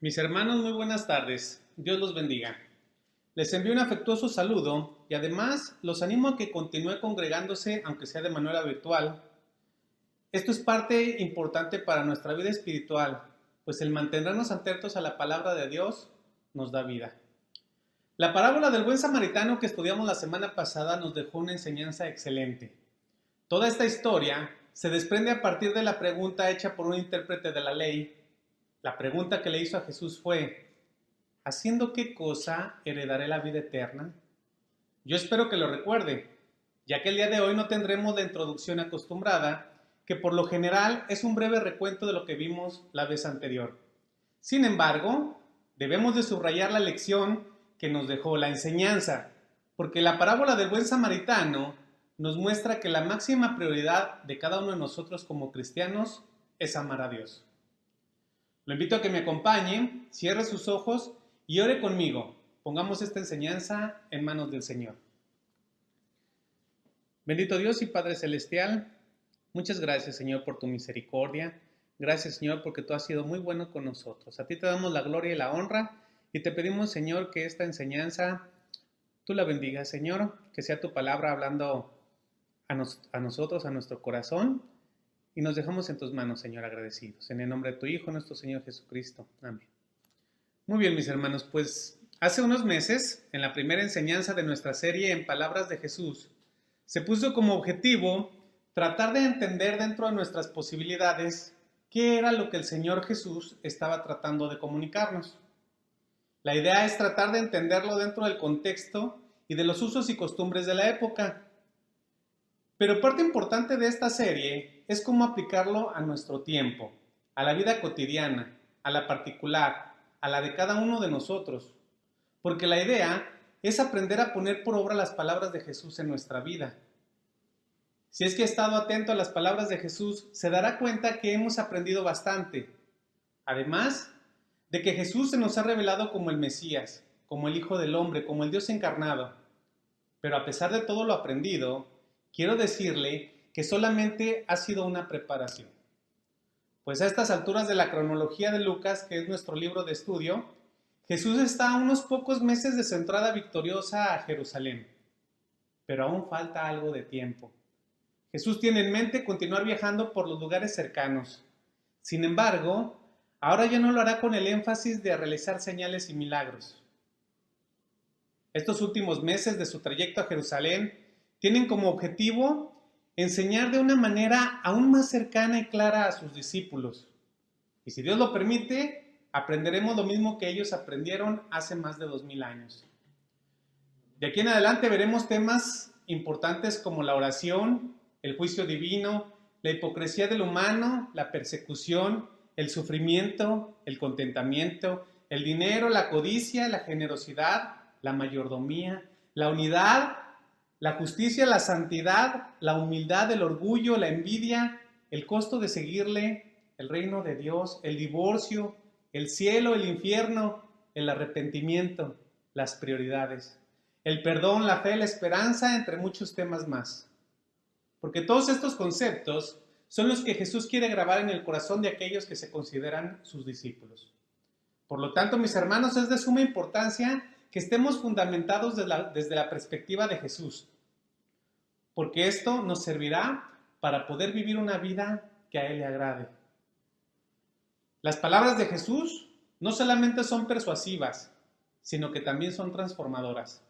Mis hermanos, muy buenas tardes. Dios los bendiga. Les envío un afectuoso saludo y además los animo a que continúe congregándose, aunque sea de manera virtual. Esto es parte importante para nuestra vida espiritual, pues el mantenernos atentos a la palabra de Dios nos da vida. La parábola del buen samaritano que estudiamos la semana pasada nos dejó una enseñanza excelente. Toda esta historia se desprende a partir de la pregunta hecha por un intérprete de la ley. La pregunta que le hizo a Jesús fue: ¿haciendo qué cosa heredaré la vida eterna? Yo espero que lo recuerde, ya que el día de hoy no tendremos la introducción acostumbrada, que por lo general es un breve recuento de lo que vimos la vez anterior. Sin embargo, debemos de subrayar la lección que nos dejó la enseñanza, porque la parábola del buen samaritano nos muestra que la máxima prioridad de cada uno de nosotros como cristianos es amar a Dios. Lo invito a que me acompañe, cierre sus ojos y ore conmigo. Pongamos esta enseñanza en manos del Señor. Bendito Dios y Padre Celestial, muchas gracias, Señor, por tu misericordia. Gracias, Señor, porque tú has sido muy bueno con nosotros. A ti te damos la gloria y la honra y te pedimos, Señor, que esta enseñanza tú la bendigas, Señor, que sea tu palabra hablando a nosotros, a nuestro corazón. Y nos dejamos en tus manos, Señor, agradecidos. En el nombre de tu Hijo, nuestro Señor Jesucristo. Amén. Muy bien, mis hermanos, pues hace unos meses, en la primera enseñanza de nuestra serie en Palabras de Jesús, se puso como objetivo tratar de entender dentro de nuestras posibilidades qué era lo que el Señor Jesús estaba tratando de comunicarnos. La idea es tratar de entenderlo dentro del contexto y de los usos y costumbres de la época. Pero parte importante de esta serie es cómo aplicarlo a nuestro tiempo, a la vida cotidiana, a la particular, a la de cada uno de nosotros. Porque la idea es aprender a poner por obra las palabras de Jesús en nuestra vida. Si es que ha estado atento a las palabras de Jesús, se dará cuenta que hemos aprendido bastante. Además de que Jesús se nos ha revelado como el Mesías, como el Hijo del Hombre, como el Dios encarnado. Pero a pesar de todo lo aprendido, quiero decirle que solamente ha sido una preparación. Pues a estas alturas de la cronología de Lucas, que es nuestro libro de estudio, Jesús está a unos pocos meses de su entrada victoriosa a Jerusalén. Pero aún falta algo de tiempo. Jesús tiene en mente continuar viajando por los lugares cercanos. Sin embargo, ahora ya no lo hará con el énfasis de realizar señales y milagros. Estos últimos meses de su trayecto a Jerusalén tienen como objetivo enseñar de una manera aún más cercana y clara a sus discípulos. Y si Dios lo permite, aprenderemos lo mismo que ellos aprendieron hace más de 2000 años. De aquí en adelante veremos temas importantes como la oración, el juicio divino, la hipocresía del humano, la persecución, el sufrimiento, el contentamiento, el dinero, la codicia, la generosidad, la mayordomía, la unidad, la justicia, la santidad, la humildad, el orgullo, la envidia, el costo de seguirle, el reino de Dios, el divorcio, el cielo, el infierno, el arrepentimiento, las prioridades, el perdón, la fe, la esperanza, entre muchos temas más. Porque todos estos conceptos son los que Jesús quiere grabar en el corazón de aquellos que se consideran sus discípulos. Por lo tanto, mis hermanos, es de suma importancia que estemos fundamentados desde la perspectiva de Jesús, porque esto nos servirá para poder vivir una vida que a Él le agrade. Las palabras de Jesús no solamente son persuasivas, sino que también son transformadoras.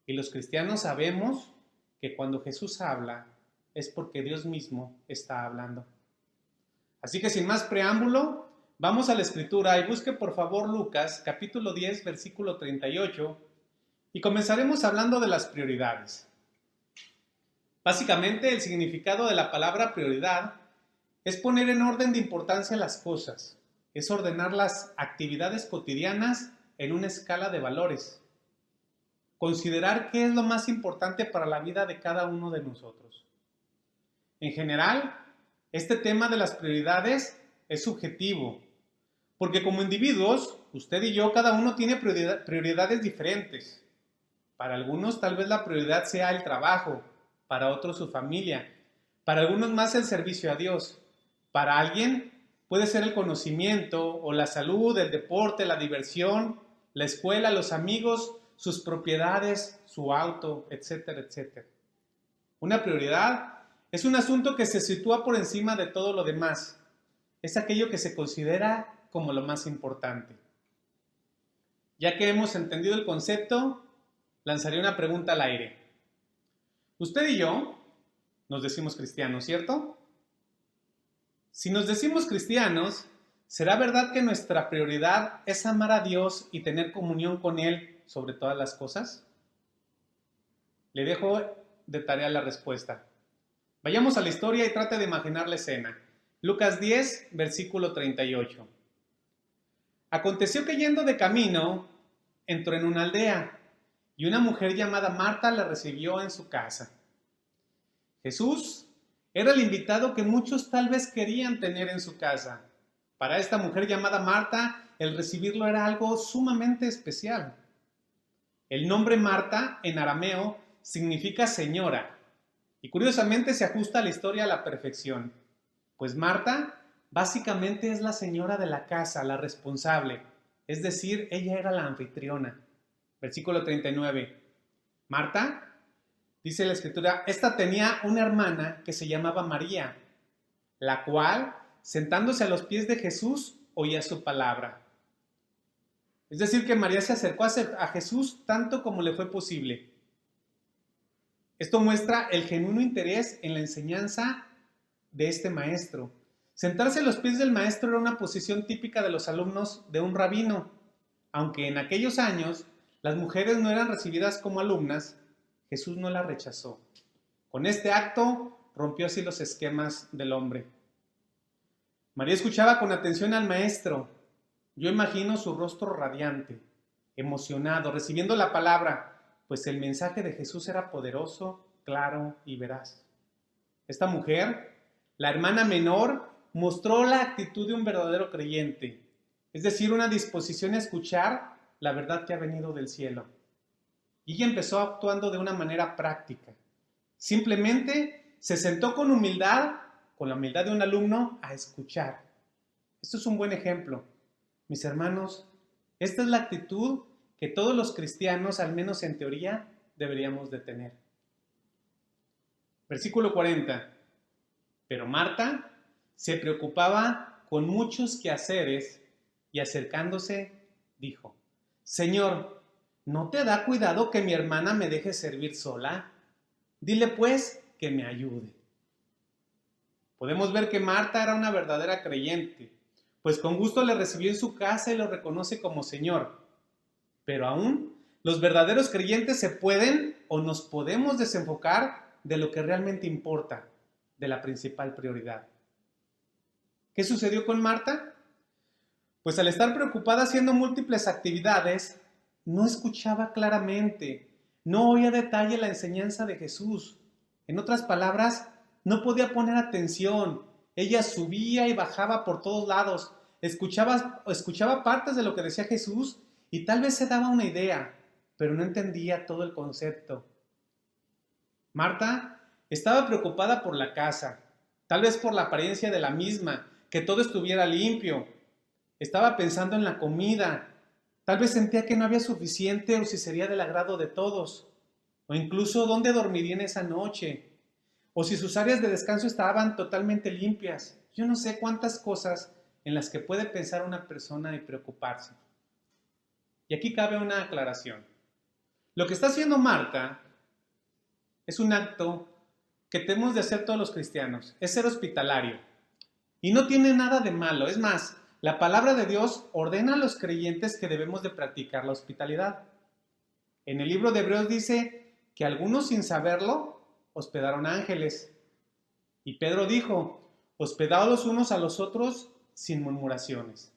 Y los cristianos sabemos que cuando Jesús habla es porque Dios mismo está hablando. Así que sin más preámbulo, vamos a la escritura y busque por favor Lucas capítulo 10 versículo 38 y comenzaremos hablando de las prioridades. Básicamente el significado de la palabra prioridad es poner en orden de importancia las cosas, es ordenar las actividades cotidianas en una escala de valores, considerar qué es lo más importante para la vida de cada uno de nosotros. En general, este tema de las prioridades es subjetivo, porque como individuos, usted y yo, cada uno tiene prioridades diferentes. Para algunos tal vez la prioridad sea el trabajo, para otros su familia, para algunos más el servicio a Dios, para alguien puede ser el conocimiento o la salud, el deporte, la diversión, la escuela, los amigos, sus propiedades, su auto, etcétera, etcétera. Una prioridad es un asunto que se sitúa por encima de todo lo demás. Es aquello que se considera como lo más importante. Ya que hemos entendido el concepto, lanzaré una pregunta al aire. Usted y yo nos decimos cristianos, ¿cierto? Si nos decimos cristianos, ¿será verdad que nuestra prioridad es amar a Dios y tener comunión con Él sobre todas las cosas? Le dejo de tarea la respuesta. Vayamos a la historia y trate de imaginar la escena. Lucas 10, versículo 38. Aconteció que yendo de camino, entró en una aldea, y una mujer llamada Marta la recibió en su casa. Jesús era el invitado que muchos tal vez querían tener en su casa. Para esta mujer llamada Marta, el recibirlo era algo sumamente especial. El nombre Marta en arameo significa señora, y curiosamente se ajusta a la historia a la perfección, pues Marta básicamente es la señora de la casa, la responsable, es decir, ella era la anfitriona. Versículo 39. Marta, dice la escritura, esta tenía una hermana que se llamaba María, la cual, sentándose a los pies de Jesús, oía su palabra. Es decir, que María se acercó a Jesús tanto como le fue posible. Esto muestra el genuino interés en la enseñanza de este maestro. Sentarse a los pies del maestro era una posición típica de los alumnos de un rabino. Aunque en aquellos años las mujeres no eran recibidas como alumnas, Jesús no las rechazó. Con este acto rompió así los esquemas del hombre. María escuchaba con atención al maestro. Yo imagino su rostro radiante, emocionado, recibiendo la palabra, pues el mensaje de Jesús era poderoso, claro y veraz. Esta mujer, la hermana menor, mostró la actitud de un verdadero creyente, es decir, una disposición a escuchar la verdad que ha venido del cielo. Y ella empezó actuando de una manera práctica. Simplemente se sentó con humildad, con la humildad de un alumno, a escuchar. Esto es un buen ejemplo. Mis hermanos, esta es la actitud que todos los cristianos, al menos en teoría, deberíamos de tener. Versículo 40. Pero Marta se preocupaba con muchos quehaceres y acercándose dijo, Señor, ¿no te da cuidado que mi hermana me deje servir sola? Dile pues que me ayude. Podemos ver que Marta era una verdadera creyente, pues con gusto le recibió en su casa y lo reconoce como Señor. Pero aún, los verdaderos creyentes se pueden o nos podemos desenfocar de lo que realmente importa, de la principal prioridad. ¿Qué sucedió con Marta? Pues al estar preocupada haciendo múltiples actividades, no escuchaba claramente, no oía a detalle la enseñanza de Jesús. En otras palabras, no podía poner atención. Ella subía y bajaba por todos lados, escuchaba partes de lo que decía Jesús y tal vez se daba una idea, pero no entendía todo el concepto. Marta estaba preocupada por la casa, tal vez por la apariencia de la misma, que todo estuviera limpio. Estaba pensando en la comida, tal vez sentía que no había suficiente o si sería del agrado de todos, o incluso dónde dormiría en esa noche, o si sus áreas de descanso estaban totalmente limpias. Yo no sé cuántas cosas en las que puede pensar una persona y preocuparse. Y aquí cabe una aclaración. Lo que está haciendo Marta es un acto que tenemos de hacer todos los cristianos, es ser hospitalario. Y no tiene nada de malo, es más, la palabra de Dios ordena a los creyentes que debemos de practicar la hospitalidad. En el libro de Hebreos dice que algunos sin saberlo hospedaron ángeles. Y Pedro dijo, hospedaos los unos a los otros sin murmuraciones.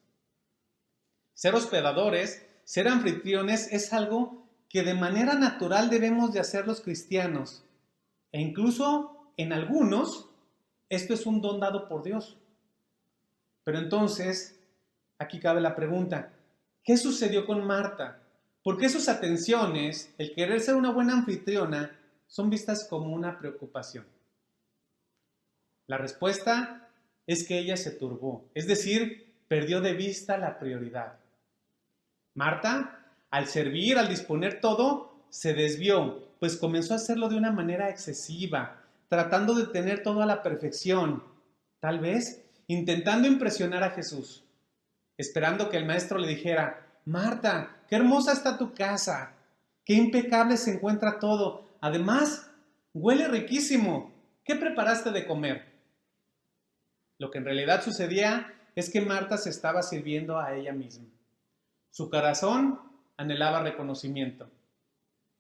Ser hospedadores, ser anfitriones es algo que de manera natural debemos de hacer los cristianos. E incluso en algunos, esto es un don dado por Dios. Pero entonces, aquí cabe la pregunta, ¿qué sucedió con Marta? ¿Por qué sus atenciones, el querer ser una buena anfitriona, son vistas como una preocupación? La respuesta es que ella se turbó, es decir, perdió de vista la prioridad. Marta, al servir, al disponer todo, se desvió, pues comenzó a hacerlo de una manera excesiva, tratando de tener todo a la perfección, tal vez intentando impresionar a Jesús, esperando que el maestro le dijera: Marta, qué hermosa está tu casa, qué impecable se encuentra todo, además, huele riquísimo, ¿qué preparaste de comer? Lo que en realidad sucedía es que Marta se estaba sirviendo a ella misma. Su corazón anhelaba reconocimiento.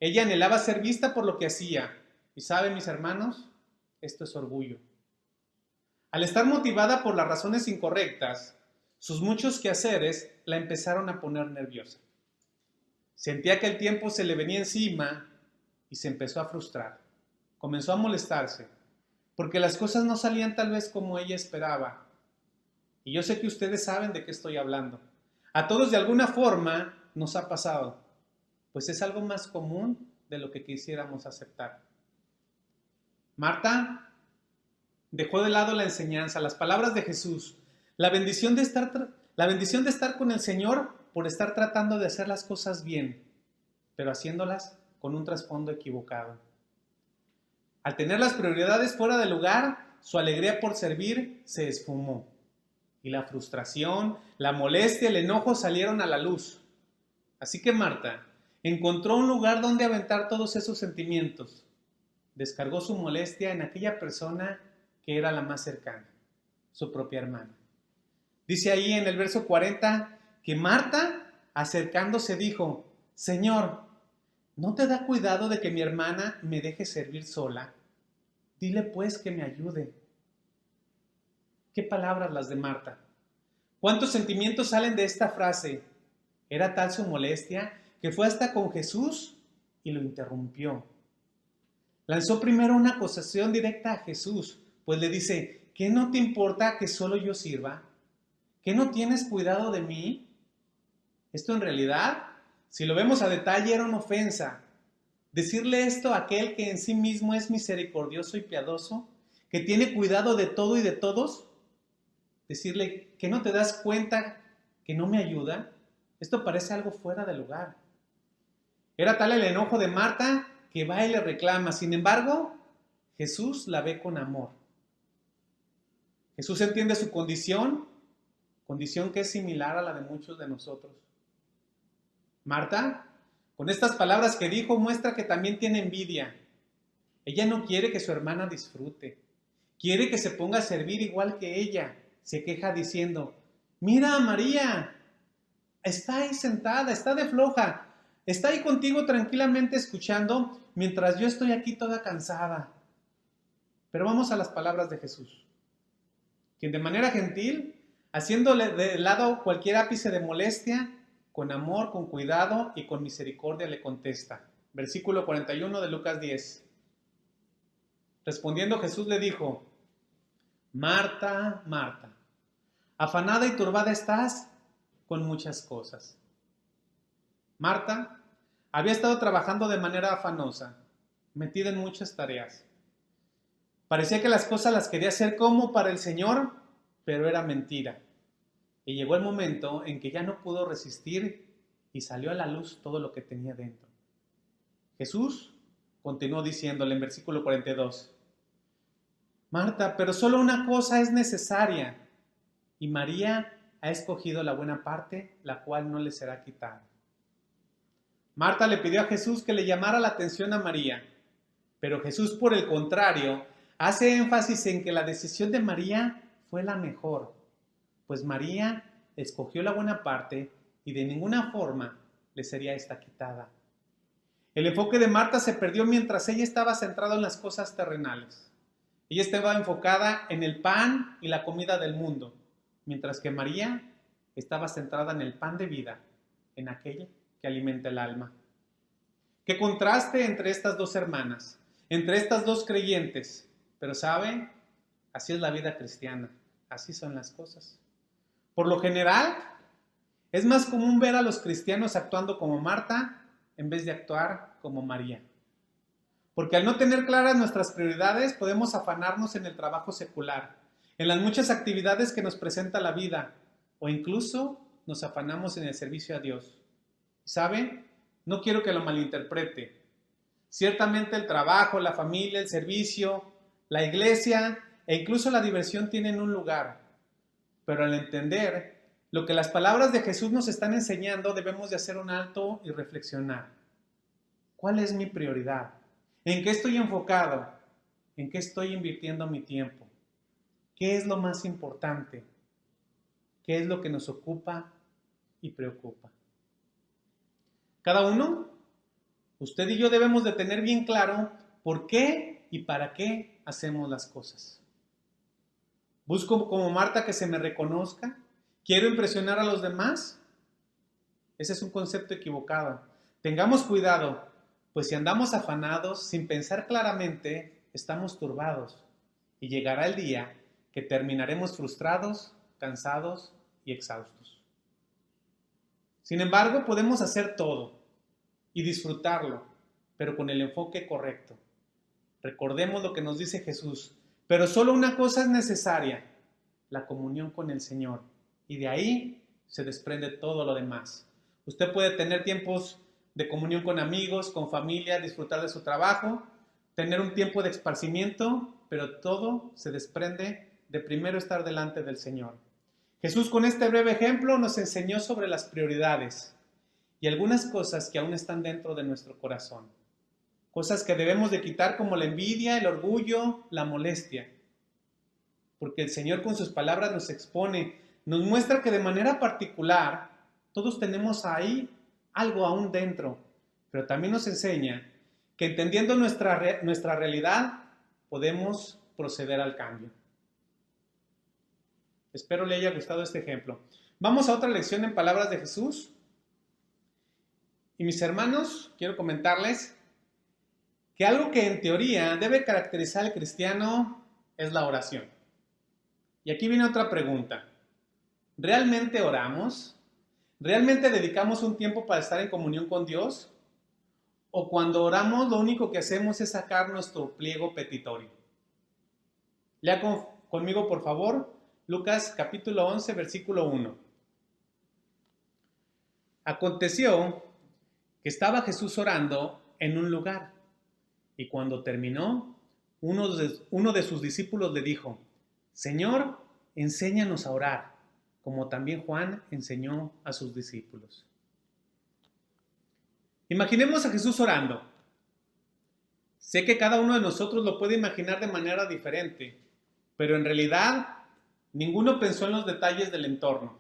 Ella anhelaba ser vista por lo que hacía. Y saben, mis hermanos, esto es orgullo. Al estar motivada por las razones incorrectas, sus muchos quehaceres la empezaron a poner nerviosa. Sentía que el tiempo se le venía encima y se empezó a frustrar. Comenzó a molestarse, porque las cosas no salían tal vez como ella esperaba. Y yo sé que ustedes saben de qué estoy hablando. A todos de alguna forma nos ha pasado, pues es algo más común de lo que quisiéramos aceptar. Marta dejó de lado la enseñanza, las palabras de Jesús, la bendición de estar con el Señor por estar tratando de hacer las cosas bien, pero haciéndolas con un trasfondo equivocado. Al tener las prioridades fuera de lugar, su alegría por servir se esfumó. Y la frustración, la molestia, el enojo salieron a la luz. Así que Marta encontró un lugar donde aventar todos esos sentimientos. Descargó su molestia en aquella persona que era la más cercana, su propia hermana. Dice ahí en el verso 40 que Marta, acercándose, dijo: Señor, ¿no te da cuidado de que mi hermana me deje servir sola? Dile pues que me ayude. ¿Qué palabras las de Marta? ¿Cuántos sentimientos salen de esta frase? Era tal su molestia que fue hasta con Jesús y lo interrumpió. Lanzó primero una acusación directa a Jesús, pues le dice: ¿qué no te importa que solo yo sirva? ¿Qué no tienes cuidado de mí? Esto en realidad, si lo vemos a detalle, era una ofensa. Decirle esto a aquel que en sí mismo es misericordioso y piadoso, que tiene cuidado de todo y de todos, decirle que no te das cuenta que no me ayuda, esto parece algo fuera de lugar. Era tal el enojo de Marta que va y le reclama. Sin embargo, Jesús la ve con amor. Jesús entiende su condición que es similar a la de muchos de nosotros. Marta, con estas palabras que dijo, muestra que también tiene envidia. Ella no quiere que su hermana disfrute. Quiere que se ponga a servir igual que ella. Se queja diciendo: mira a María, está ahí sentada, está de floja, está ahí contigo tranquilamente escuchando, mientras yo estoy aquí toda cansada. Pero vamos a las palabras de Jesús, quien de manera gentil, haciéndole de lado cualquier ápice de molestia, con amor, con cuidado y con misericordia le contesta. Versículo 41 de Lucas 10. Respondiendo Jesús le dijo: Marta, Marta, afanada y turbada estás con muchas cosas. Marta había estado trabajando de manera afanosa, metida en muchas tareas. Parecía que las cosas las quería hacer como para el Señor, pero era mentira. Y llegó el momento en que ya no pudo resistir y salió a la luz todo lo que tenía dentro. Jesús continuó diciéndole en versículo 42: Marta, pero solo una cosa es necesaria, y María ha escogido la buena parte, la cual no le será quitada. Marta le pidió a Jesús que le llamara la atención a María, pero Jesús, por el contrario, hace énfasis en que la decisión de María fue la mejor, pues María escogió la buena parte y de ninguna forma le sería esta quitada. El enfoque de Marta se perdió mientras ella estaba centrada en las cosas terrenales. Ella estaba enfocada en el pan y la comida del mundo, mientras que María estaba centrada en el pan de vida, en aquello que alimenta el alma. Qué contraste entre estas dos hermanas, entre estas dos creyentes. Pero ¿sabe? Así es la vida cristiana, así son las cosas. Por lo general, es más común ver a los cristianos actuando como Marta en vez de actuar como María. Porque al no tener claras nuestras prioridades, podemos afanarnos en el trabajo secular, en las muchas actividades que nos presenta la vida, o incluso nos afanamos en el servicio a Dios. ¿Sabe? No quiero que lo malinterprete. Ciertamente el trabajo, la familia, el servicio, la iglesia e incluso la diversión tienen un lugar. Pero al entender lo que las palabras de Jesús nos están enseñando, debemos de hacer un alto y reflexionar. ¿Cuál es mi prioridad? ¿En qué estoy enfocado? ¿En qué estoy invirtiendo mi tiempo? ¿Qué es lo más importante? ¿Qué es lo que nos ocupa y preocupa? Cada uno, usted y yo debemos de tener bien claro por qué y para qué hacemos las cosas. ¿Busco como Marta que se me reconozca? ¿Quiero impresionar a los demás? Ese es un concepto equivocado. Tengamos cuidado, pues si andamos afanados, sin pensar claramente, estamos turbados y llegará el día que terminaremos frustrados, cansados y exhaustos. Sin embargo, podemos hacer todo y disfrutarlo, pero con el enfoque correcto. Recordemos lo que nos dice Jesús, pero solo una cosa es necesaria, la comunión con el Señor, y de ahí se desprende todo lo demás. Usted puede tener tiempos de comunión con amigos, con familia, disfrutar de su trabajo, tener un tiempo de esparcimiento, pero todo se desprende de primero estar delante del Señor. Jesús con este breve ejemplo nos enseñó sobre las prioridades y algunas cosas que aún están dentro de nuestro corazón. Cosas que debemos de quitar como la envidia, el orgullo, la molestia. Porque el Señor con sus palabras nos expone, nos muestra que de manera particular todos tenemos ahí algo aún dentro, pero también nos enseña que entendiendo nuestra realidad podemos proceder al cambio. Espero le haya gustado este ejemplo. Vamos a otra lección en palabras de Jesús. Y mis hermanos, quiero comentarles que algo que en teoría debe caracterizar al cristiano es la oración. Y aquí viene otra pregunta. ¿Realmente oramos? ¿Realmente dedicamos un tiempo para estar en comunión con Dios? ¿O cuando oramos lo único que hacemos es sacar nuestro pliego petitorio? Lea conmigo por favor Lucas capítulo 11 versículo 1. Aconteció que estaba Jesús orando en un lugar y cuando terminó, uno de sus discípulos le dijo, Señor, enséñanos a orar, como también Juan enseñó a sus discípulos. Imaginemos a Jesús orando. Sé que cada uno de nosotros lo puede imaginar de manera diferente, pero en realidad ninguno pensó en los detalles del entorno.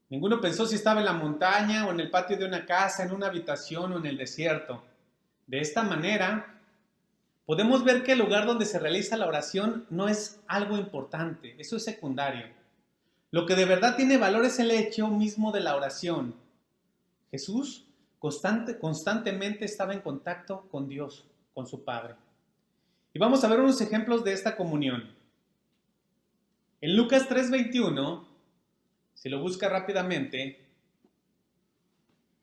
Ninguno pensó si estaba en la montaña o en el patio de una casa, en una habitación o en el desierto. De esta manera, podemos ver que el lugar donde se realiza la oración no es algo importante, eso es secundario. Lo que de verdad tiene valor es el hecho mismo de la oración. Jesús constantemente estaba en contacto con Dios, con su Padre. Y vamos a ver unos ejemplos de esta comunión. En Lucas 3:21, si lo busca rápidamente,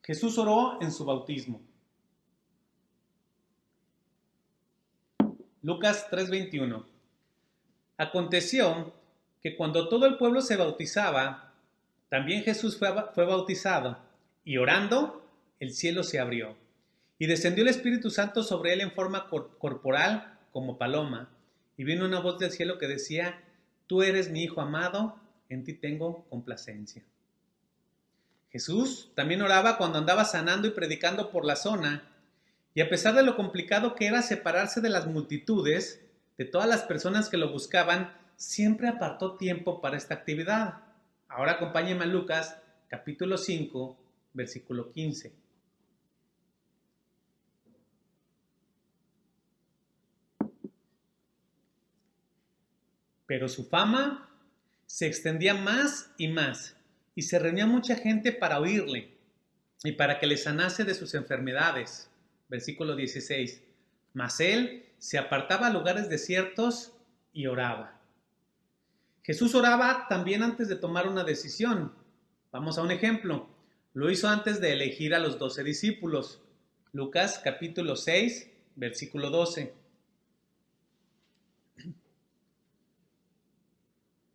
Jesús oró en su bautismo. Lucas 3:21. Aconteció que cuando todo el pueblo se bautizaba, también Jesús fue bautizado, y orando, el cielo se abrió, y descendió el Espíritu Santo sobre él en forma corporal como paloma, y vino una voz del cielo que decía, Tú eres mi Hijo amado, en ti tengo complacencia. Jesús también oraba cuando andaba sanando y predicando por la zona, y a pesar de lo complicado que era separarse de las multitudes, de todas las personas que lo buscaban, siempre apartó tiempo para esta actividad. Ahora acompáñenme a Lucas, capítulo 5, versículo 15. Pero su fama se extendía más, y se reunía mucha gente para oírle y para que le sanase de sus enfermedades. Versículo 16. Mas él se apartaba a lugares desiertos y oraba. Jesús oraba también antes de tomar una decisión. Vamos a un ejemplo. Lo hizo antes de elegir a los 12 discípulos. Lucas capítulo 6, versículo 12.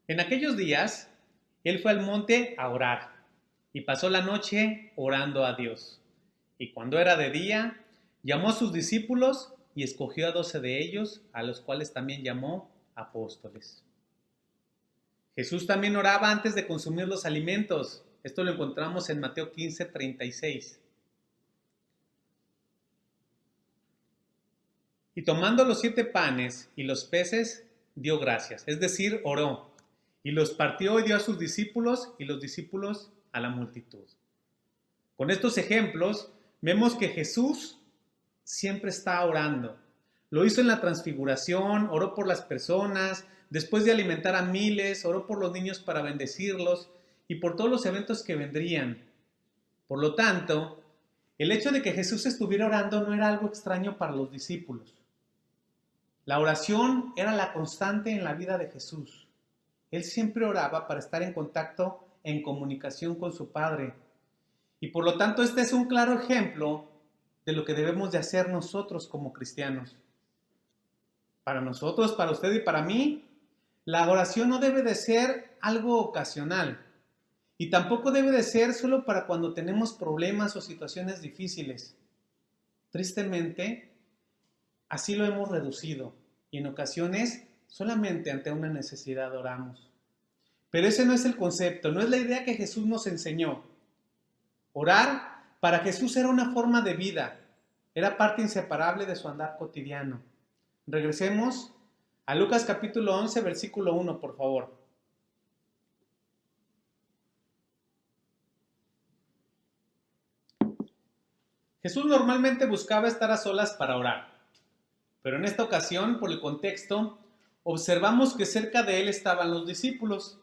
En aquellos días, él fue al monte a orar y pasó la noche orando a Dios. Y cuando era de día, llamó a sus discípulos y escogió a 12 de ellos, a los cuales también llamó apóstoles. Jesús también oraba antes de consumir los alimentos. Esto lo encontramos en Mateo 15:36. Y tomando los 7 panes y los peces, dio gracias, es decir, oró, y los partió y dio a sus discípulos y los discípulos a la multitud. Con estos ejemplos vemos que Jesús siempre está orando. Lo hizo en la transfiguración, oró por las personas, después de alimentar a miles, oró por los niños para bendecirlos y por todos los eventos que vendrían. Por lo tanto, el hecho de que Jesús estuviera orando no era algo extraño para los discípulos. La oración era la constante en la vida de Jesús. Él siempre oraba para estar en contacto, en comunicación con su Padre. Y por lo tanto, este es un claro ejemplo de lo que debemos de hacer nosotros como cristianos. Para nosotros, para usted y para mí, la oración no debe de ser algo ocasional. Y tampoco debe de ser solo para cuando tenemos problemas o situaciones difíciles. Tristemente, así lo hemos reducido y en ocasiones solamente ante una necesidad oramos. Pero ese no es el concepto, no es la idea que Jesús nos enseñó. Orar para Jesús era una forma de vida, era parte inseparable de su andar cotidiano. Regresemos a Lucas capítulo 11, versículo 1, por favor. Jesús normalmente buscaba estar a solas para orar, pero en esta ocasión, por el contexto, observamos que cerca de él estaban los discípulos.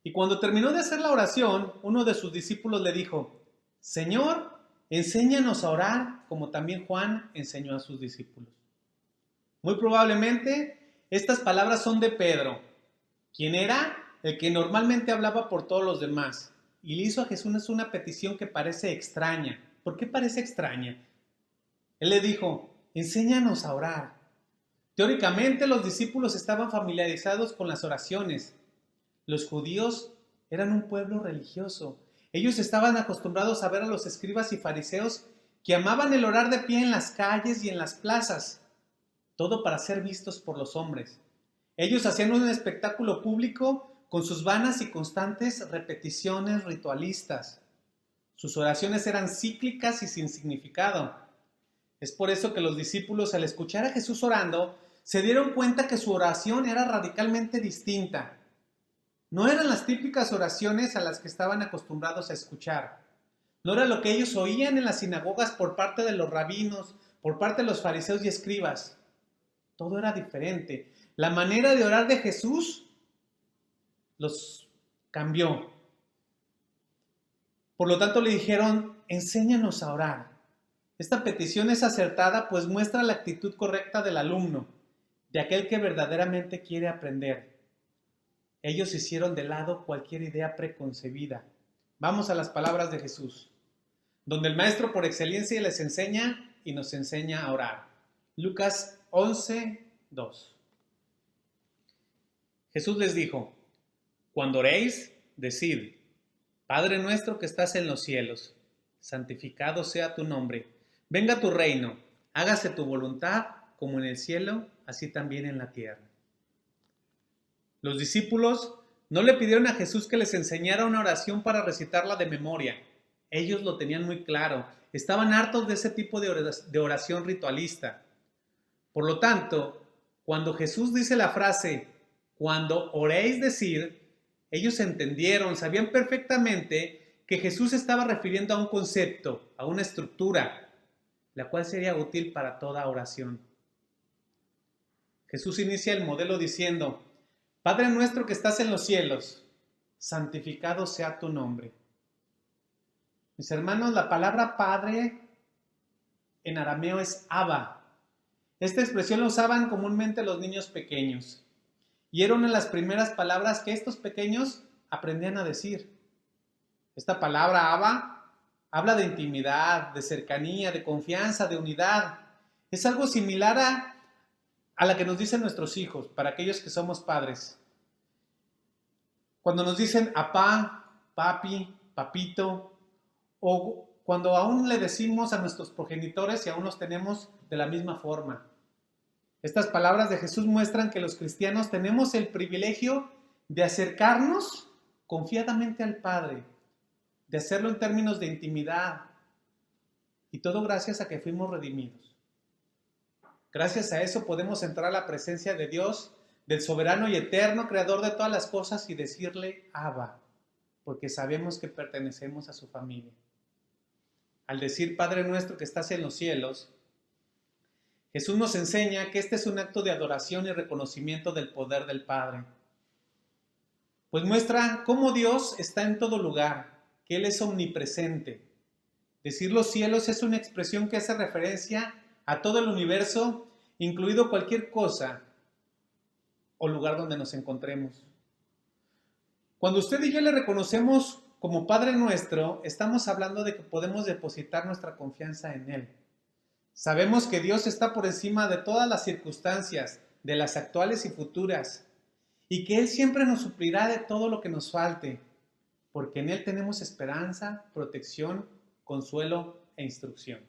Y cuando terminó de hacer la oración, uno de sus discípulos le dijo: Señor, enséñanos a orar como también Juan enseñó a sus discípulos. Muy probablemente estas palabras son de Pedro, quien era el que normalmente hablaba por todos los demás, y le hizo a Jesús una petición que parece extraña. ¿Por qué parece extraña? Él le dijo: enséñanos a orar. Teóricamente los discípulos estaban familiarizados con las oraciones. Los judíos eran un pueblo religioso. Ellos estaban acostumbrados a ver a los escribas y fariseos que amaban el orar de pie en las calles y en las plazas, todo para ser vistos por los hombres. Ellos hacían un espectáculo público con sus vanas y constantes repeticiones ritualistas. Sus oraciones eran cíclicas y sin significado. Es por eso que los discípulos, al escuchar a Jesús orando, se dieron cuenta que su oración era radicalmente distinta. No eran las típicas oraciones a las que estaban acostumbrados a escuchar. No era lo que ellos oían en las sinagogas por parte de los rabinos, por parte de los fariseos y escribas. Todo era diferente. La manera de orar de Jesús los cambió. Por lo tanto le dijeron: enséñanos a orar. Esta petición es acertada, pues muestra la actitud correcta del alumno, de aquel que verdaderamente quiere aprender. Ellos hicieron de lado cualquier idea preconcebida. Vamos a las palabras de Jesús, donde el maestro por excelencia les enseña y nos enseña a orar. Lucas 11, 2. Jesús les dijo: cuando oréis, decid: Padre nuestro que estás en los cielos, santificado sea tu nombre. Venga tu reino, hágase tu voluntad, como en el cielo, así también en la tierra. Los discípulos no le pidieron a Jesús que les enseñara una oración para recitarla de memoria. Ellos lo tenían muy claro. Estaban hartos de ese tipo de oración ritualista. Por lo tanto, cuando Jesús dice la frase, cuando oréis decir, ellos entendieron, sabían perfectamente que Jesús estaba refiriendo a un concepto, a una estructura, la cual sería útil para toda oración. Jesús inicia el modelo diciendo: Padre nuestro que estás en los cielos, santificado sea tu nombre. Mis hermanos, la palabra Padre en arameo es Abba. Esta expresión la usaban comúnmente los niños pequeños y era una de las primeras palabras que estos pequeños aprendían a decir. Esta palabra Abba habla de intimidad, de cercanía, de confianza, de unidad. Es algo similar a la que nos dicen nuestros hijos, para aquellos que somos padres. Cuando nos dicen apá, papi, papito, o cuando aún le decimos a nuestros progenitores y aún los tenemos de la misma forma. Estas palabras de Jesús muestran que los cristianos tenemos el privilegio de acercarnos confiadamente al Padre, de hacerlo en términos de intimidad, y todo gracias a que fuimos redimidos. Gracias a eso podemos entrar a la presencia de Dios, del soberano y eterno creador de todas las cosas, y decirle Abba, porque sabemos que pertenecemos a su familia. Al decir Padre nuestro que estás en los cielos, Jesús nos enseña que este es un acto de adoración y reconocimiento del poder del Padre. Pues muestra cómo Dios está en todo lugar, que Él es omnipresente. Decir los cielos es una expresión que hace referencia a todo el universo, incluido cualquier cosa o lugar donde nos encontremos. Cuando usted y yo le reconocemos como Padre nuestro, estamos hablando de que podemos depositar nuestra confianza en Él. Sabemos que Dios está por encima de todas las circunstancias, de las actuales y futuras, y que Él siempre nos suplirá de todo lo que nos falte, porque en Él tenemos esperanza, protección, consuelo e instrucción.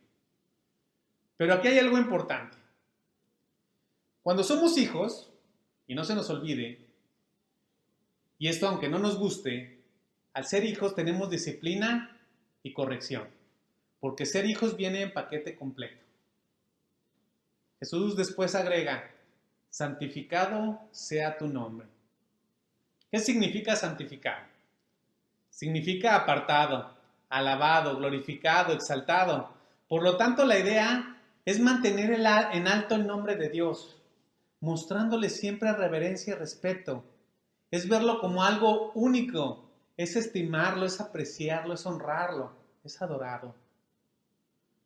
Pero aquí hay algo importante. Cuando somos hijos, y no se nos olvide, y esto aunque no nos guste, al ser hijos tenemos disciplina y corrección, porque ser hijos viene en paquete completo. Jesús después agrega, santificado sea tu nombre. ¿Qué significa santificado? Significa apartado, alabado, glorificado, exaltado. Por lo tanto, la idea es mantener en alto el nombre de Dios, mostrándole siempre reverencia y respeto. Es verlo como algo único, es estimarlo, es apreciarlo, es honrarlo, es adorarlo.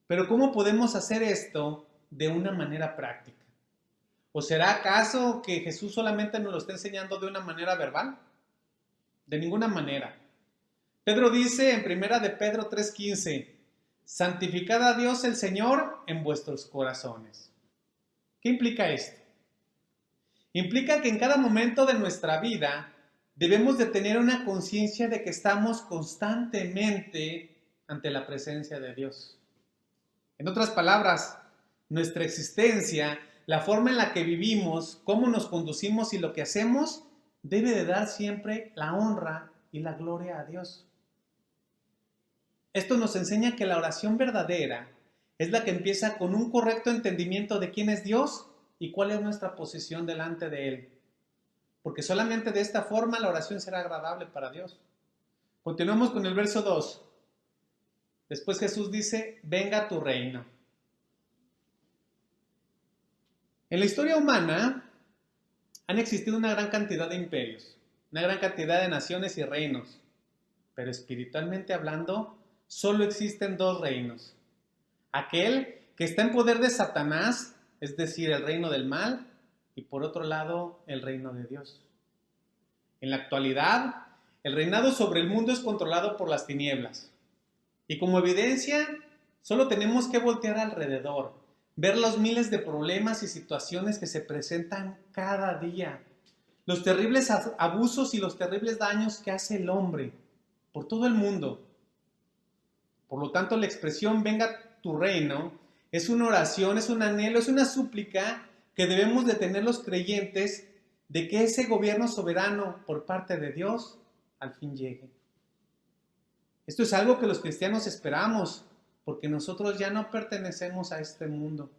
Pero ¿cómo podemos hacer esto de una manera práctica? ¿O será acaso que Jesús solamente nos lo está enseñando de una manera verbal? De ninguna manera. Pedro dice en 1 de Pedro 3:15, santificad a Dios el Señor en vuestros corazones. ¿Qué implica esto? Implica que en cada momento de nuestra vida debemos de tener una conciencia de que estamos constantemente ante la presencia de Dios. En otras palabras, nuestra existencia, la forma en la que vivimos, cómo nos conducimos y lo que hacemos, debe de dar siempre la honra y la gloria a Dios. Esto nos enseña que la oración verdadera es la que empieza con un correcto entendimiento de quién es Dios y cuál es nuestra posición delante de Él. Porque solamente de esta forma la oración será agradable para Dios. Continuamos con el verso 2. Después Jesús dice, venga tu reino. En la historia humana han existido una gran cantidad de imperios, una gran cantidad de naciones y reinos, pero espiritualmente hablando, solo existen dos reinos. Aquel que está en poder de Satanás, es decir, el reino del mal, y por otro lado, el reino de Dios. En la actualidad, el reinado sobre el mundo es controlado por las tinieblas. Y como evidencia, solo tenemos que voltear alrededor, ver los miles de problemas y situaciones que se presentan cada día, los terribles abusos y los terribles daños que hace el hombre por todo el mundo. Por lo tanto, la expresión venga tu reino es una oración, es un anhelo, es una súplica que debemos de tener los creyentes de que ese gobierno soberano por parte de Dios al fin llegue. Esto es algo que los cristianos esperamos, porque nosotros ya no pertenecemos a este mundo.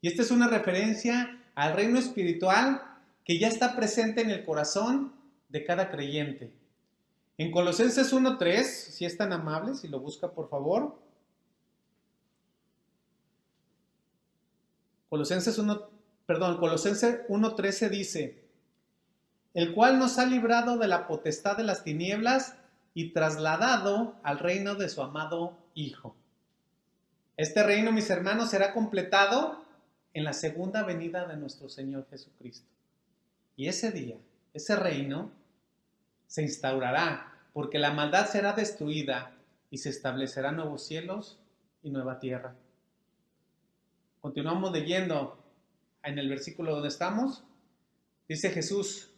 Y esta es una referencia al reino espiritual que ya está presente en el corazón de cada creyente. En Colosenses 1:3, si es tan amable, si lo busca por favor. Colosenses 1:13 dice, el cual nos ha librado de la potestad de las tinieblas y trasladado al reino de su amado Hijo. Este reino, mis hermanos, será completado en la segunda venida de nuestro Señor Jesucristo. Y ese día, ese reino, se instaurará porque la maldad será destruida y se establecerán nuevos cielos y nueva tierra. Continuamos leyendo en el versículo donde estamos. Dice Jesús,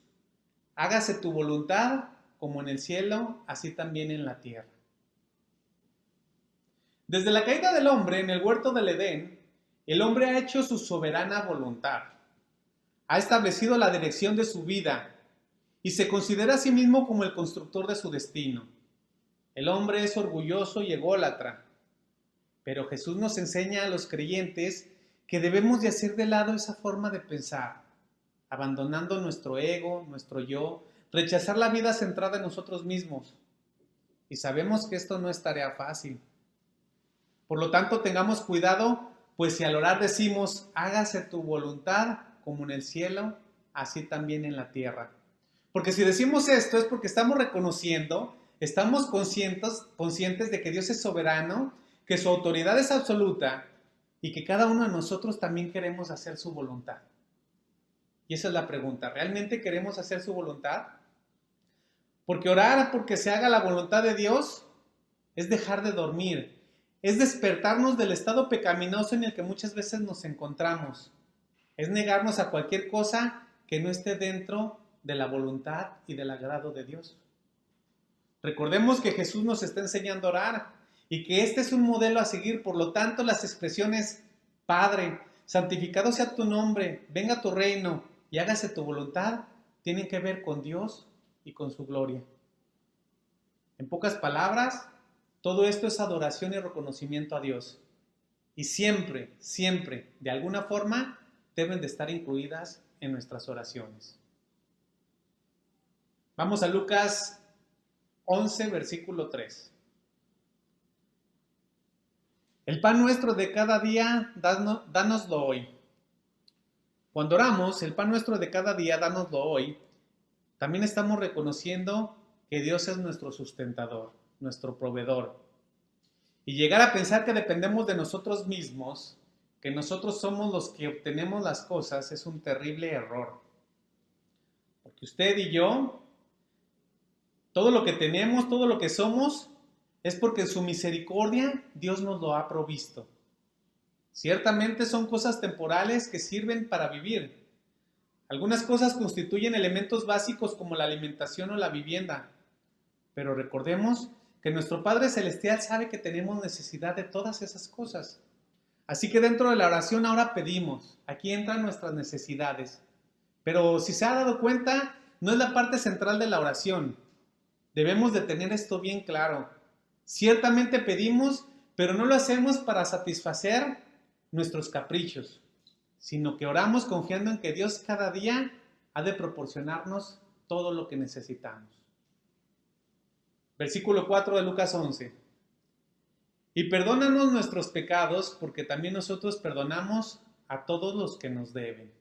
hágase tu voluntad como en el cielo, así también en la tierra. Desde la caída del hombre en el huerto del Edén, el hombre ha hecho su soberana voluntad. Ha establecido la dirección de su vida y se considera a sí mismo como el constructor de su destino. El hombre es orgulloso y ególatra, pero Jesús nos enseña a los creyentes que debemos de hacer de lado esa forma de pensar, abandonando nuestro ego, nuestro yo, rechazar la vida centrada en nosotros mismos. Y sabemos que esto no es tarea fácil. Por lo tanto, tengamos cuidado, pues si al orar decimos, hágase tu voluntad como en el cielo, así también en la tierra. Porque si decimos esto es porque estamos reconociendo, estamos conscientes de que Dios es soberano, que su autoridad es absoluta y que cada uno de nosotros también queremos hacer su voluntad. Y esa es la pregunta, ¿realmente queremos hacer su voluntad? Porque orar porque se haga la voluntad de Dios es dejar de dormir, es despertarnos del estado pecaminoso en el que muchas veces nos encontramos, es negarnos a cualquier cosa que no esté dentro de la voluntad y del agrado de Dios. Recordemos que Jesús nos está enseñando a orar y que este es un modelo a seguir, por lo tanto las expresiones Padre, santificado sea tu nombre, venga tu reino y hágase tu voluntad, tienen que ver con Dios y con su gloria. En pocas palabras, todo esto es adoración y reconocimiento a Dios. Y siempre, siempre, de alguna forma, deben de estar incluidas en nuestras oraciones. Vamos a Lucas 11, versículo 3. El pan nuestro de cada día, dánoslo hoy. Cuando oramos, el pan nuestro de cada día, dánoslo hoy, también estamos reconociendo que Dios es nuestro sustentador, nuestro proveedor. Y llegar a pensar que dependemos de nosotros mismos, que nosotros somos los que obtenemos las cosas, es un terrible error. Porque usted y yo, todo lo que tenemos, todo lo que somos, es porque en su misericordia Dios nos lo ha provisto. Ciertamente son cosas temporales que sirven para vivir. Algunas cosas constituyen elementos básicos como la alimentación o la vivienda. Pero recordemos que nuestro Padre Celestial sabe que tenemos necesidad de todas esas cosas. Así que dentro de la oración ahora pedimos, aquí entran nuestras necesidades. Pero si se ha dado cuenta, no es la parte central de la oración. Debemos de tener esto bien claro. Ciertamente pedimos, pero no lo hacemos para satisfacer nuestros caprichos, sino que oramos confiando en que Dios cada día ha de proporcionarnos todo lo que necesitamos. Versículo 4 de Lucas 11. Y perdónanos nuestros pecados, porque también nosotros perdonamos a todos los que nos deben.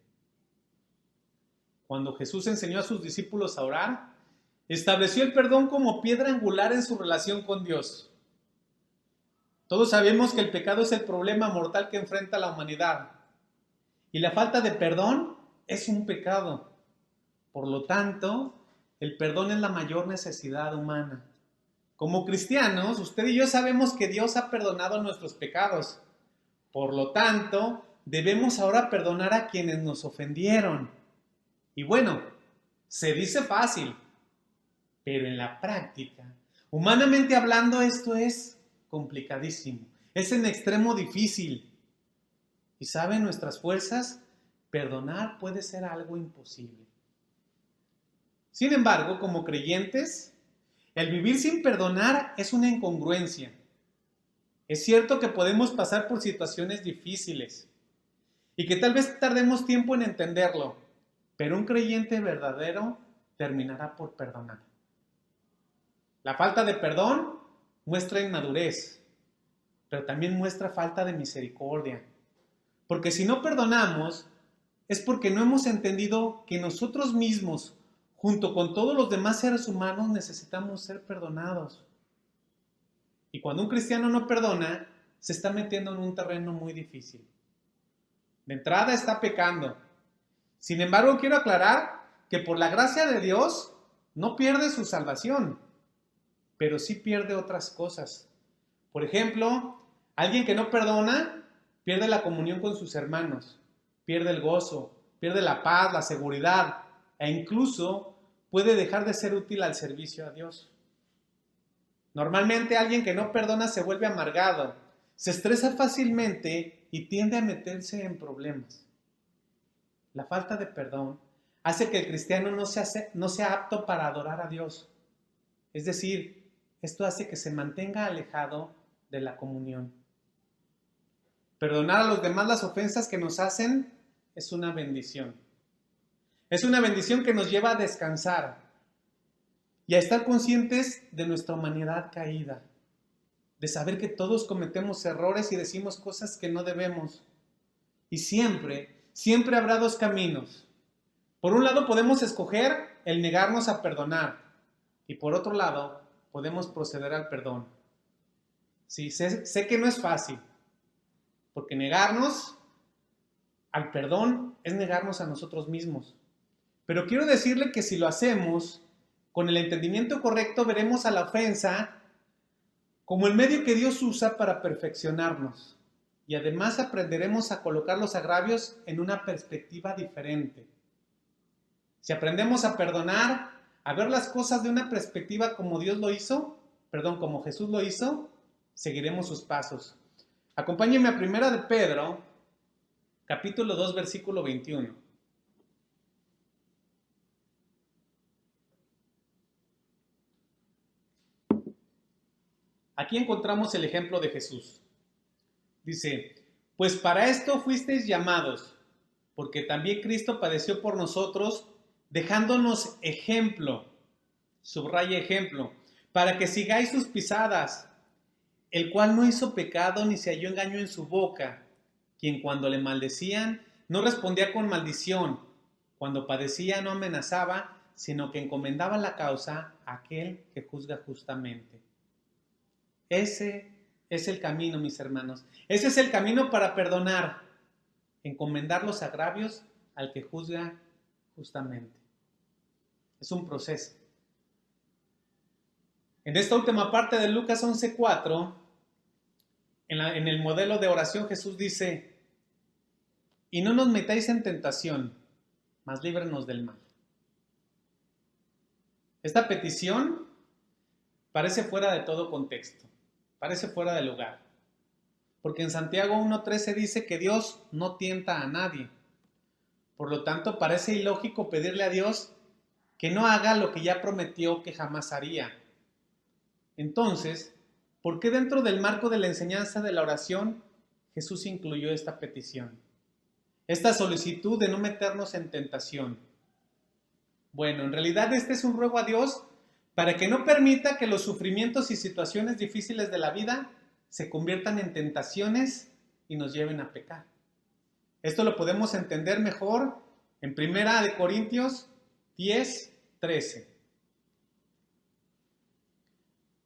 Cuando Jesús enseñó a sus discípulos a orar, estableció el perdón como piedra angular en su relación con Dios. Todos sabemos que el pecado es el problema mortal que enfrenta la humanidad. Y la falta de perdón es un pecado. Por lo tanto, el perdón es la mayor necesidad humana. Como cristianos, usted y yo sabemos que Dios ha perdonado nuestros pecados. Por lo tanto, debemos ahora perdonar a quienes nos ofendieron. Y bueno, se dice fácil, pero en la práctica, humanamente hablando, esto es complicadísimo. Es en extremo difícil. Y saben nuestras fuerzas, perdonar puede ser algo imposible. Sin embargo, como creyentes, el vivir sin perdonar es una incongruencia. Es cierto que podemos pasar por situaciones difíciles y que tal vez tardemos tiempo en entenderlo, pero un creyente verdadero terminará por perdonar. La falta de perdón muestra inmadurez, pero también muestra falta de misericordia. Porque si no perdonamos, es porque no hemos entendido que nosotros mismos, junto con todos los demás seres humanos, necesitamos ser perdonados. Y cuando un cristiano no perdona, se está metiendo en un terreno muy difícil. De entrada está pecando. Sin embargo, quiero aclarar que por la gracia de Dios no pierde su salvación, pero sí pierde otras cosas. Por ejemplo, alguien que no perdona pierde la comunión con sus hermanos, pierde el gozo, pierde la paz, la seguridad e incluso puede dejar de ser útil al servicio a Dios. Normalmente alguien que no perdona se vuelve amargado, se estresa fácilmente y tiende a meterse en problemas. La falta de perdón hace que el cristiano no sea apto para adorar a Dios. Es decir, esto hace que se mantenga alejado de la comunión. Perdonar a los demás las ofensas que nos hacen es una bendición. Es una bendición que nos lleva a descansar y a estar conscientes de nuestra humanidad caída, de saber que todos cometemos errores y decimos cosas que no debemos. Y siempre habrá dos caminos. Por un lado podemos escoger el negarnos a perdonar y por otro lado podemos proceder al perdón. Sí, sé que no es fácil, porque negarnos al perdón es negarnos a nosotros mismos. Pero quiero decirle que si lo hacemos con el entendimiento correcto, veremos a la ofensa como el medio que Dios usa para perfeccionarnos. Y además aprenderemos a colocar los agravios en una perspectiva diferente. Si aprendemos a perdonar, a ver las cosas de una perspectiva como como Jesús lo hizo, seguiremos sus pasos. Acompáñenme a 1 de Pedro, capítulo 2, versículo 21. Aquí encontramos el ejemplo de Jesús. Dice, pues para esto fuisteis llamados, porque también Cristo padeció por nosotros, dejándonos ejemplo, subraya ejemplo, para que sigáis sus pisadas, el cual no hizo pecado ni se halló engaño en su boca, quien cuando le maldecían no respondía con maldición, cuando padecía no amenazaba, sino que encomendaba la causa a aquel que juzga justamente. Ese es el camino, mis hermanos. Ese es el camino para perdonar, encomendar los agravios al que juzga justamente. Es un proceso. En esta última parte de Lucas 11:4, en el modelo de oración, Jesús dice, y no nos metáis en tentación, mas líbranos del mal. Esta petición parece fuera de todo contexto, parece fuera de lugar, porque en Santiago 1:13 dice que Dios no tienta a nadie. Por lo tanto, parece ilógico pedirle a Dios que no haga lo que ya prometió que jamás haría. Entonces, ¿por qué dentro del marco de la enseñanza de la oración Jesús incluyó esta petición? Esta solicitud de no meternos en tentación. Bueno, en realidad este es un ruego a Dios para que no permita que los sufrimientos y situaciones difíciles de la vida se conviertan en tentaciones y nos lleven a pecar. Esto lo podemos entender mejor en 1 Corintios 10:13.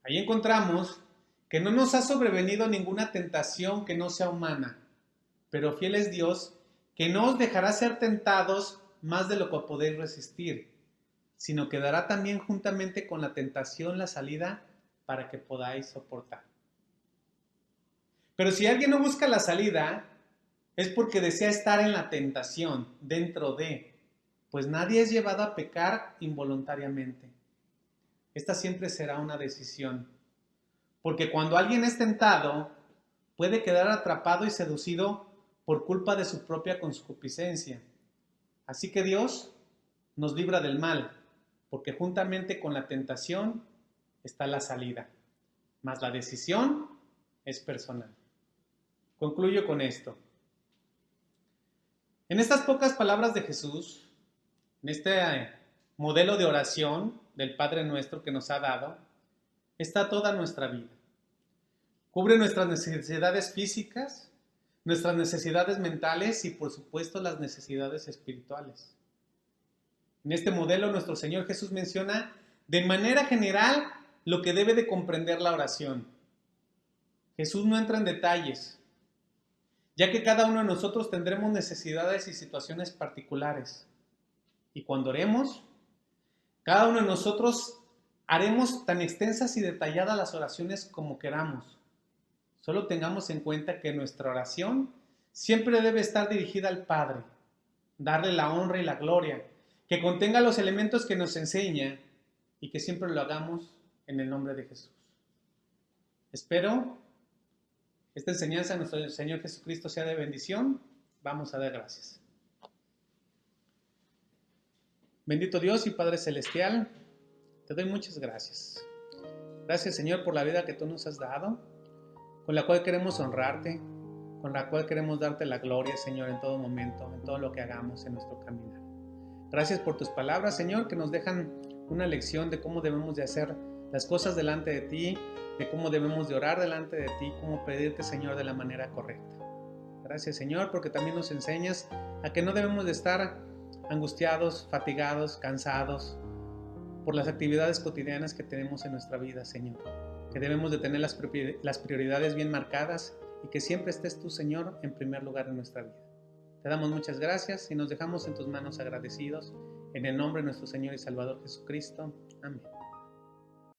Ahí encontramos que no nos ha sobrevenido ninguna tentación que no sea humana, pero fiel es Dios, que no os dejará ser tentados más de lo que podéis resistir, sino que dará también juntamente con la tentación la salida para que podáis soportar. Pero si alguien no busca la salida, es porque desea estar en la tentación, dentro de, pues nadie es llevado a pecar involuntariamente. Esta siempre será una decisión, porque cuando alguien es tentado, puede quedar atrapado y seducido por culpa de su propia concupiscencia. Así que Dios nos libra del mal, porque juntamente con la tentación está la salida, mas la decisión es personal. Concluyo con esto. En estas pocas palabras de Jesús, en este modelo de oración del Padre Nuestro que nos ha dado, está toda nuestra vida. Cubre nuestras necesidades físicas, nuestras necesidades mentales y por supuesto las necesidades espirituales. En este modelo nuestro Señor Jesús menciona de manera general lo que debe de comprender la oración. Jesús no entra en detalles, ya que cada uno de nosotros tendremos necesidades y situaciones particulares. Y cuando oremos, cada uno de nosotros haremos tan extensas y detalladas las oraciones como queramos. Solo tengamos en cuenta que nuestra oración siempre debe estar dirigida al Padre, darle la honra y la gloria, que contenga los elementos que nos enseña y que siempre lo hagamos en el nombre de Jesús. Espero esta enseñanza de nuestro Señor Jesucristo sea de bendición. Vamos a dar gracias. Bendito Dios y Padre Celestial, te doy muchas gracias. Gracias, Señor, por la vida que tú nos has dado, con la cual queremos honrarte, con la cual queremos darte la gloria, Señor, en todo momento, en todo lo que hagamos en nuestro caminar. Gracias por tus palabras, Señor, que nos dejan una lección de cómo debemos de hacer las cosas delante de ti, de cómo debemos de orar delante de ti, cómo pedirte, Señor, de la manera correcta. Gracias, Señor, porque también nos enseñas a que no debemos de estar angustiados, fatigados, cansados por las actividades cotidianas que tenemos en nuestra vida, Señor. Que debemos de tener las prioridades bien marcadas y que siempre estés tú, Señor, en primer lugar en nuestra vida. Te damos muchas gracias y nos dejamos en tus manos agradecidos. En el nombre de nuestro Señor y Salvador Jesucristo. Amén.